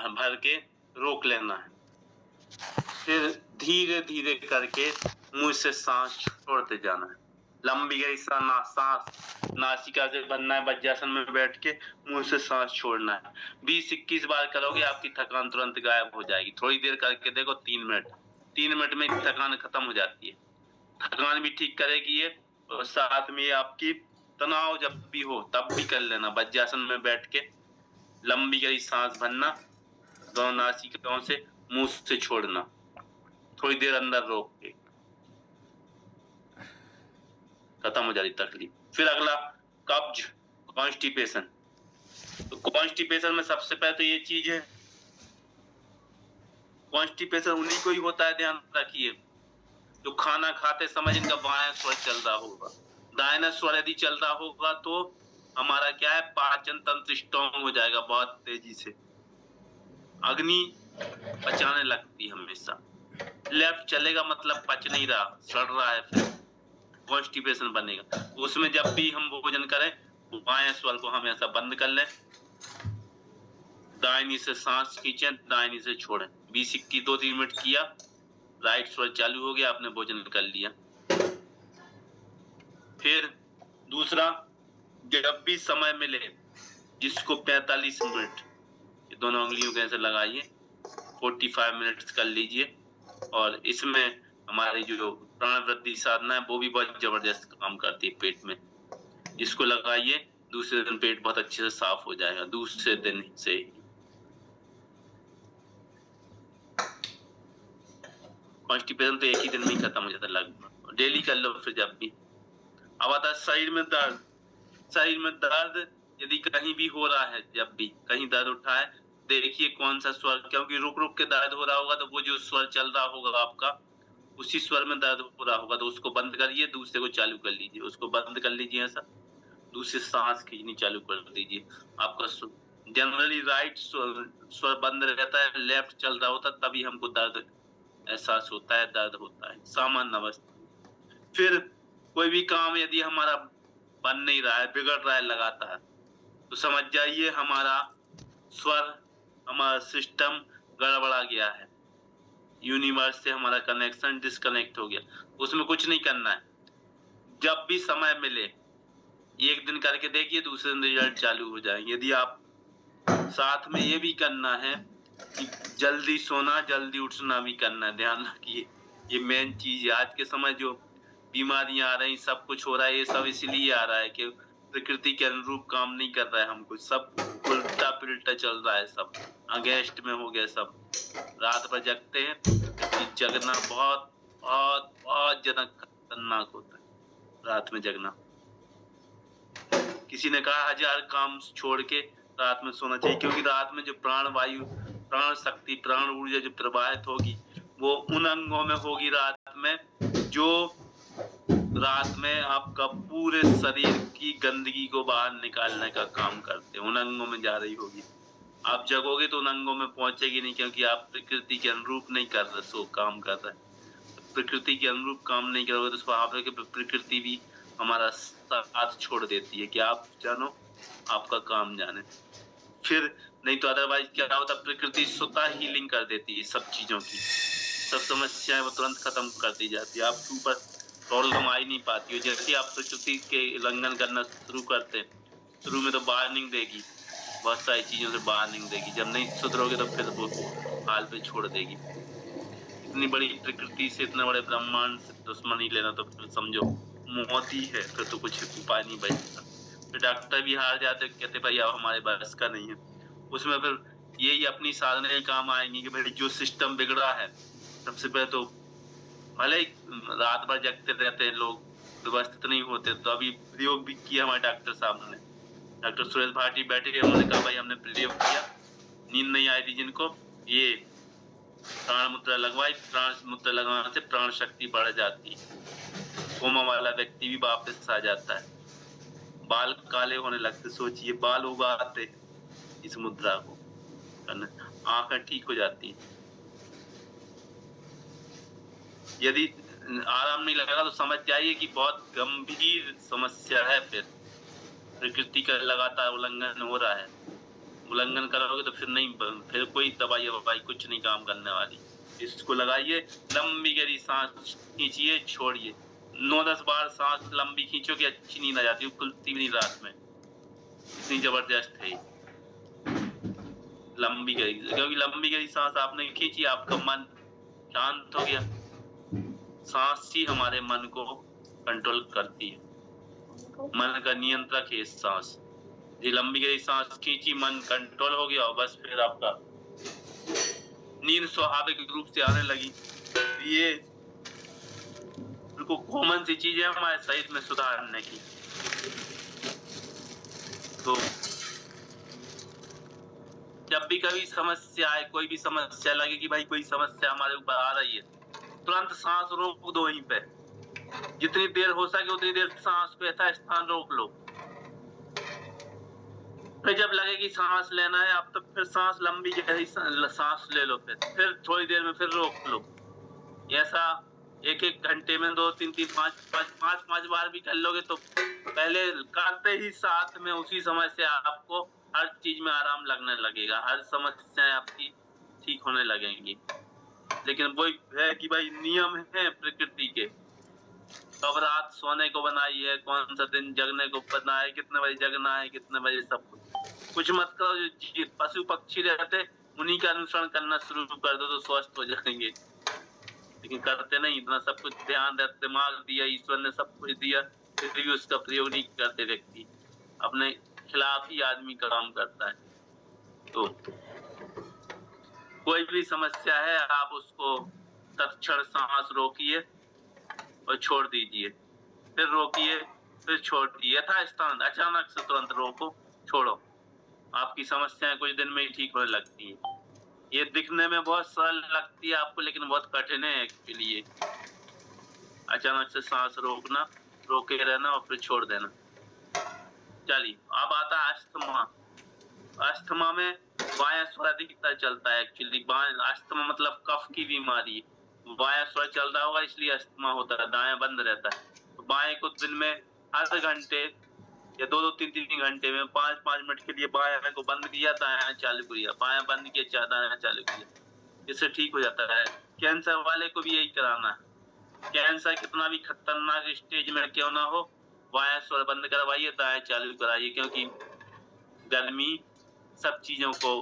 भर के रोक लेना है। फिर धीरे धीरे करके मुंह से सांस छोड़ते जाना है। लंबी गहरी सांस नासिका से भरना है। वज्रासन में बैठ के मुंह से सांस छोड़ना है। 20-21 बार करोगे आपकी थकान तुरंत गायब हो जाएगी। थोड़ी देर करके देखो, 3 मिनट में थकान खत्म हो जाती है। थकान भी ठीक करेगी ये, और साथ में आपकी तनाव जब भी हो तब भी कर लेना। वज्रासन में बैठ के लंबी गहरी सांस भरना, दोनों नासिकाओं से मुंह से छोड़ना, थोड़ी देर अंदर रोक के, खत्म हो जाती तकलीफ। फिर अगला कब्ज, कॉन्स्टिपेशन। तो कॉन्स्टिपेशन में सबसे पहले तो ये चीज है, कॉन्स्टिपेशन उन्हीं को ही होता है, ध्यान रखिए, जो खाना खाते समय इनका बायां स्वर चल रहा होगा। दाहिना स्वर यदि चल रहा होगा तो हमारा क्या है, पाचन तंत्र स्ट्रॉन्ग हो जाएगा बहुत तेजी से, अग्नि पचाने लगती हमेशा। लेफ्ट चलेगा मतलब पच नहीं रहा, सड़ रहा है, फिर कॉन्स्टिपेशन बनेगा। उसमें जब भी हम भोजन करें बाएं स्वर को हमेशा बंद कर लें, दाहिनी से सांस खींचें, दाहिनी से छोड़ें। 20-21 2-3 मिनट किया, राइट स्वर चालू हो गया, आपने भोजन कर लिया। फिर दूसरा, जब भी समय मिले जिसको 45 मिनट, ये दोनों उंगलियों के ऐसे लगाइए, 45 मिनट्स कर लीजिए। और इसमें हमारी जो प्राण वृद्धि साधना है वो भी बहुत जबरदस्त काम करती है पेट में। इसको लगाइए, दूसरे दिन पेट बहुत अच्छे से साफ हो जाएगा, दूसरे दिन से ही। कॉन्स्टिपेशन तो एक ही दिन में ही खत्म हो जाता है लगभग, डेली कर लो। फिर जब भी अब आता है शरीर में दर्द। शरीर में दर्द यदि कहीं भी हो रहा है, जब भी कहीं दर्द उठा है, देखिए कौन सा स्वर, क्योंकि रुक रुक के दर्द हो रहा होगा तो वो जो स्वर चल रहा होगा आपका, उसी स्वर में दर्द हो रहा होगा, तो उसको बंद करिए, दूसरे को चालू कर लीजिए। उसको बंद कर लीजिए ऐसा, दूसरी सांस खींचनी चालू कर दीजिए। आपका जनरली राइट स्वर बंद रहता है, लेफ्ट चल रहा होता है, तभी हमको दर्द एहसास होता है, दर्द होता है, सामान्य अवस्था। फिर कोई भी काम यदि हमारा बन नहीं रहा है, बिगड़ रहा है लगातार, तो समझ जाइए हमारा स्वर, हमारा सिस्टम गड़बड़ा गया है, यूनिवर्स से हमारा कनेक्शन डिस्कनेक्ट हो गया। उसमें कुछ नहीं करना है, जब भी समय मिले एक दिन करके देखिए, दूसरे दिन रिजल्ट चालू हो जाएंगे। यदि आप साथ में ये भी करना है कि जल्दी सोना जल्दी उठना भी करना है, ध्यान रखिए, ये मेन चीज है। आज के समय जो बीमारियां आ रही, सब कुछ हो रहा है, ये सब इसलिए आ रहा है कि प्रकृति के अनुरूप काम नहीं कर रहा है, हमको सब उल्टा पिल्टा चल रहा है, सब अगेंस्ट में हो गया सब। रात भर जगते हैं, जगना बहुत बहुत बहुत ज्यादा खतरनाक होता है, रात में जगना। किसी ने कहा 1000 काम छोड़ के रात में सोना चाहिए, क्योंकि रात में जो प्राण वायु, प्राण शक्ति, प्राण ऊर्जा जो प्रवाहित होगी वो उन अंगों में होगी रात में, जो रात में आपका पूरे शरीर की गंदगी को बाहर निकालने का काम करते हैं, उन अंगों में जा रही होगी। आप जगोगे तो उन अंगों में पहुंचेगी नहीं, क्योंकि आप प्रकृति के अनुरूप नहीं कर रहे, सो काम कर रहे हैं। प्रकृति के अनुरूप काम नहीं करोगे तो स्वाभाविक प्रकृति भी हमारा साथ छोड़ देती है कि आप जानो, आपका काम जाने। फिर नहीं तो अदरवाइज क्या होता, प्रकृति स्वतः हीलिंग कर देती है सब चीजों की, सब समस्याएं वो तुरंत खत्म कर दी जाती है। आपके ऊपर प्रॉब्लम आ ही नहीं पाती है। जैसे आप प्रकृति के उल्लंघन करना शुरू करते हैं, शुरू में तो बाहर नहीं देगी, बहुत सारी चीजों से बाहर नहीं देगी, जब नहीं सुधरोगे तो फिर वो हाल पे छोड़ देगी। इतनी बड़ी प्रकृति से, इतने बड़े ब्रह्मांड से दुश्मनी लेना तो फिर समझो मौत ही है, फिर तो कुछ उपाय नहीं बचता। फिर डॉक्टर भी हार जाते, कहते भाई अब हमारे बस का नहीं है। उसमें फिर यही अपनी साधनाएं काम आएंगी कि भाई जो सिस्टम बिगड़ा है, सबसे पहले तो भले रात भर जगते रहते हैं लोग, व्यवस्थित नहीं होते, तो अभी प्रयोग भी किया हमारे डॉक्टर साहब ने, डॉक्टर सुरेश भाटी बैठे, उन्होंने कहा भाई हमने प्रयोग किया, नींद नहीं आई थी जिनको, ये प्राण मुद्रा लगवाई, प्राण मुद्रा लगवाने से प्राण शक्ति बढ़ जाती है, कोमा वाला व्यक्ति भी वापस आ जाता है, बाल काले होने लगते, सोचिए बाल उगाते इस मुद्रा को करने, आंखें ठीक हो जाती है। यदि आराम नहीं लगा तो समझ जाइए कि बहुत गंभीर समस्या है, फिर प्रकृति का लगातार उल्लंघन हो रहा है। उल्लंघन करोगे तो फिर नहीं, फिर कोई दवाई ववाई कुछ नहीं काम करने वाली। इसको लगाइए, लंबी गहरी सांस खींचिए, छोड़िए। 9-10 बार सांस लंबी खींचोगे, अच्छी नींद आ जाती है, खुलती भी नहीं रात में, इतनी जबरदस्त है। लंबी गहरी, क्योंकि लंबी गहरी सांस आपने खींची, आपका मन शांत हो गया। सांस ही हमारे मन को कंट्रोल करती है, मन का नियंत्रक है सांस। ये लंबी गहरी सांस खींची, मन कंट्रोल हो गया और बस फिर आपका नींद स्वाभाविक रूप से आने लगी। ये बिल्कुल कॉमन सी चीज है हमारे शरीर में सुधारने की। तो जब भी कभी समस्या आए, कोई भी समस्या लगे कि भाई कोई समस्या हमारे ऊपर आ रही है, तुरंत सांस रोक दो वहीं पे। जितनी देर हो सके उतनी देर सांस पे यथा स्थान रोक लो। फिर जब लगे कि सांस लेना है अब, तो फिर सांस लंबी गहरी सांस ले लो। फिर थोड़ी देर में फिर रोक लो। ऐसा 1-1 घंटे में 2-3, 5 बार भी कर लोगे तो पहले करते ही साथ में उसी समय से आपको हर चीज में आराम लगने लगेगा, हर समस्याएं आपकी ठीक होने लगेंगी। लेकिन वही है कि भाई नियम है प्रकृति के, कब रात सोने को बनाई है, कौन सा दिन जगने को बना है, कितने बजे जगना है, कितने बजे सब कुछ मत करो। जो पशु पक्षी रहते उन्हीं का अनुसरण करना शुरू कर दो तो स्वस्थ हो जाएंगे, लेकिन करते नहीं। इतना सब कुछ ध्यान, दिमाग दिया ईश्वर ने, सब कुछ दिया, फिर भी उसका प्रयोग नहीं करते। व्यक्ति अपने खिलाफ ही आदमी काम करता है। तो कोई भी समस्या है, आप उसको तत्क्षण सांस रोकिए और छोड़ दीजिए, फिर रोकिए, फिर छोड़ दीजिए, यथा स्थान। अचानक से तुरंत रोको, छोड़ो, आपकी समस्याएं कुछ दिन में ही ठीक होने लगती है। ये दिखने में बहुत सरल लगती है आपको, लेकिन बहुत कठिन है एक्चुअली ये। अचानक से सांस रोकना, रोके रहना और फिर छोड़ देना। चलिए, अब आता है अस्थमा। अस्थमा में बायां स्वर अधिकतर चलता है एक्चुअली। अस्थमा मतलब कफ की बीमारी। बायां स्वर चल रहा होगा इसलिए अस्थमा होता है, दायां बंद रहता है। तो बाएं को दिन में आधे घंटे या 2-2, 3-3 घंटे में 5-5 मिनट के लिए बायां को बंद किया, दायां चालू किया, बायां बंद किया, दायां चालू किया, इससे ठीक हो जाता है। कैंसर वाले को भी यही कराना है। कैंसर कितना भी खतरनाक स्टेज में क्यों ना हो, बायां स्वर बंद करवाइए, दायां चालू कराइए, क्योंकि गर्मी सब चीजों को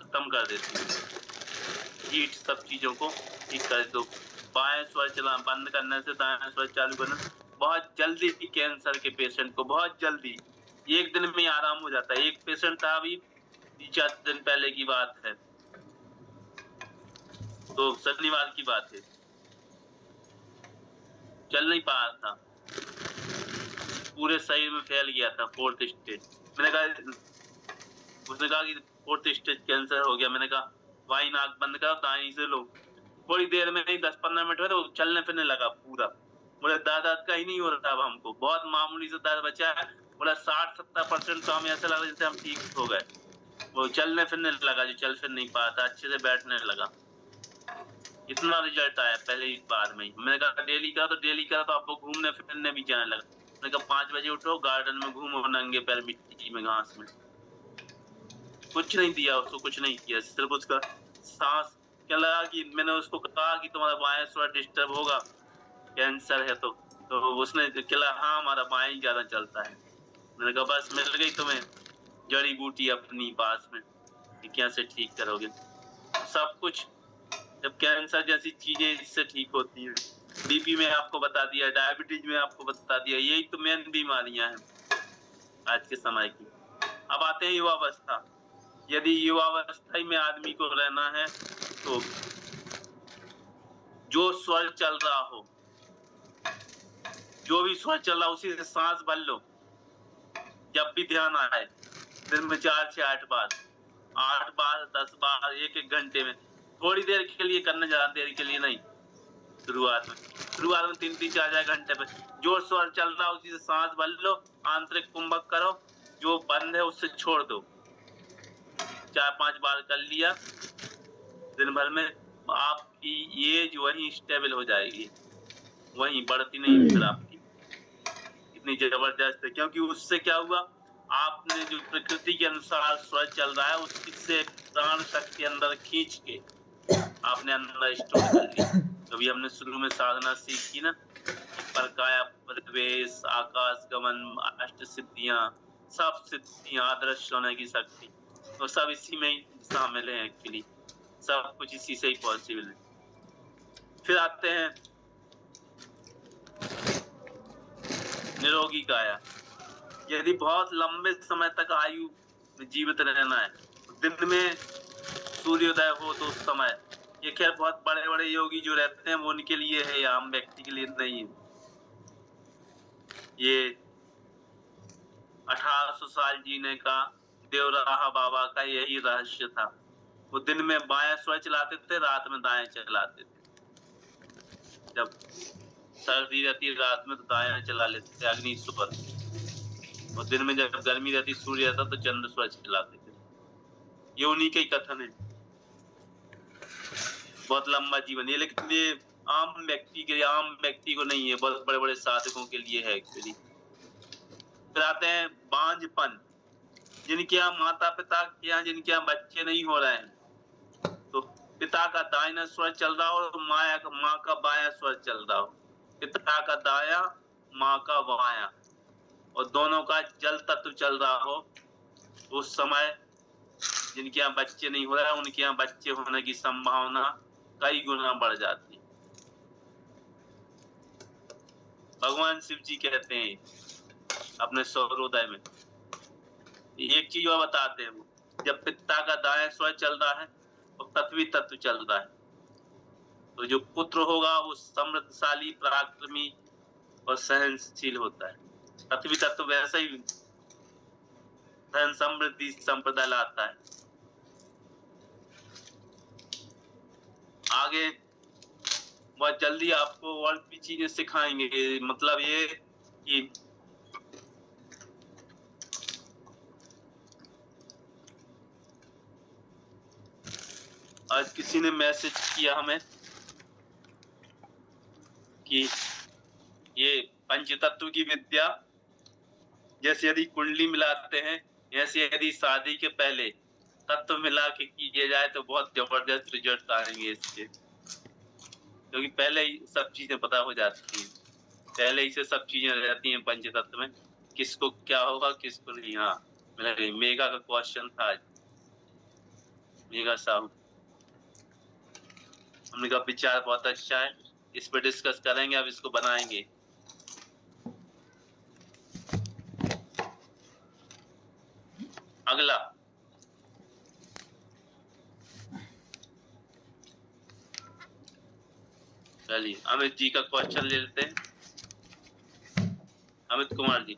खत्म कर देती है, हीट सब चीजों को ठीक कर दो। बाएं स्वर चला बंद करने से दायां स्वर चालू करना, बहुत जल्दी कैंसर के पेशेंट को, बहुत जल्दी 1 दिन में आराम हो जाता है। एक पेशेंट था अभी 3-4 दिन पहले की बात है, तो शनिवार की बात है, चल नहीं पा रहा था, पूरे शरीर में फैल गया था 4th स्टेज। मैंने कहा, उसने कहा कि 4th स्टेज कैंसर हो गया। मैंने कहा भाई नाक बंद करो, दाएं से लो। थोड़ी देर में ही 10-15 मिनट में तो चलने फिरने लगा पूरा। बोले दर्द का ही नहीं हो रहा अब हमको, बहुत मामूली से दर्द बचा है। बोला 60-70% तो हमें ऐसा लग रहा जैसे हम ठीक हो गए। वो चलने फिरने लगा, जो चल फिर नहीं पाता, अच्छे से बैठने लगा। इतना रिजल्ट आया पहले ही बार में ही। मैंने कहा डेली करा, तो डेली करा तो आपको घूमने फिरने भी जाने लगा। मैंने कहा 5 बजे उठो, गार्डन में घूमो, नंगे पैर मिट्टी में, घास में। कुछ नहीं दिया उसको, कुछ नहीं किया, सिर्फ उसका सांस क्या लगा कि मैंने उसको कहा कि तुम्हारा बाएं स्वर डिस्टर्ब होगा, कैंसर है तो उसने क्या, हाँ हमारा बाएं ही ज्यादा चलता है। मैंने कहा बस मिल गई तुम्हें जड़ी बूटी अपनी पास में, कि कैसे ठीक करोगे। सब कुछ जब कैंसर जैसी चीजें इससे ठीक होती हैं। बीपी में आपको बता दिया, डायबिटीज में आपको बता दिया, यही तो मेन बीमारियां हैं आज के समय की। अब आते हैं युवावस्था। यदि युवावस्था में आदमी को रहना है तो जो स्वर चल रहा हो, जो भी स्वर चल रहा, उसी से सांस भर लो। जब भी ध्यान आए, दिन में 4 से 8 बार, 8 बार, 10 बार, 1-1 घंटे में। थोड़ी देर के लिए करना, ज्यादा देर के लिए नहीं। शुरुआत में 3-3, 4-4 घंटे पे जो स्वर चल रहा उसी से सांस भर लो, आंतरिक कुंभक करो, जो बंद है उससे छोड़ दो। 4-5 बार कर लिया दिन भर में, आपकी एज वहीं स्टेबल हो जाएगी, वहीं बढ़ती नहीं फिर आपकी। इतनी जबरदस्त है, क्योंकि उससे क्या हुआ, आपने जो प्रकृति के अनुसार सूरज चल रहा है उससे प्राण शक्ति अंदर खींच के आपने अंदर स्टोर कर ली। कभी हमने शुरू में साधना सीखी ना, परकाया प्रवेश, आकाश गमन, अष्ट सिद्धियां, सब सिद्धियां, अदृश्य होने की शक्ति, तो सब इसी में ही शामिल है। एक्चुअली सब कुछ इसी से ही पॉसिबल है। फिर आते हैं निरोगी काया। यदि बहुत लंबे समय तक आयु में जीवित रहना है, दिन में सूर्योदय हो तो उस समय, ये खैर बहुत बड़े बड़े योगी जो रहते हैं वो उनके लिए है, या आम व्यक्ति के लिए नहीं है। ये 1800 साल जीने का देवराहा बाबा का यही रहस्य था। वो दिन में बाएं सूरज चलाते थे, रात में दाएं चलाते थे। जब सर्दी रहती रात में तो दाएं चला लेते थे अग्निश्वर, और दिन में जब गर्मी रहती सूर्य रहता तो चंद्र सूरज चलाते थे। ये उन्हीं के ही कथन है। बहुत लंबा जीवन है, लेकिन ये आम व्यक्ति को नहीं है, बहुत बड़े बड़े साधकों के लिए है एक्चुअली। फिर आते हैं बांझपन। जिनके यहाँ माता पिता के यहाँ जिनके यहाँ बच्चे नहीं हो रहे हैं, तो पिता का दाहिना स्वर चल रहा हो और माँ का बायां स्वर चल रहा हो, पिता का दाया माँ का बायां, और दोनों का जल तत्व चल रहा हो, उस समय जिनके यहाँ बच्चे नहीं हो रहे हैं उनके यहाँ बच्चे होने की संभावना कई गुना बढ़ जाती है। भगवान शिव जी कहते हैं अपने सौरोदय में, एक चीज और बताते हैं वो, जब पिता का दायां स्वर चल रहा है और पृथ्वी तत्व चल रहा है, तो जो पुत्र होगा वो समृद्धशाली, पराक्रमी और सहनशील होता है। पृथ्वी तत्व वैसे ही धन समृद्धि संपदा लाता है। आगे बहुत जल्दी आपको और भी चीजें सिखाएंगे। मतलब ये कि आज किसी ने मैसेज किया हमें कि ये पंच तत्व की विद्या जैसे यदि कुंडली मिलाते हैं, ऐसे यदि शादी के पहले तत्व मिला के किए जाए तो बहुत जबरदस्त रिजल्ट आएंगे इसके, क्योंकि पहले ही सब चीजें पता हो जाती हैं, पहले ही से सब चीजें रहती हैं पंच तत्व में, किसको क्या होगा किसको नहीं। हाँ, मेगा का क्वेश्चन था आज, मेगा साहब, हमने कहा विचार बहुत अच्छा है, इस पर डिस्कस करेंगे, अब इसको बनाएंगे। अगला चलिए अमित जी का क्वेश्चन ले लेते हैं। अमित कुमार जी,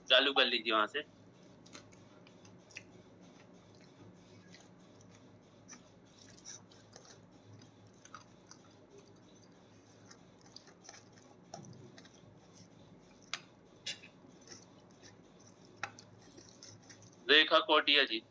चालू कर लीजिए वहां से। रेखा कोटिया जी,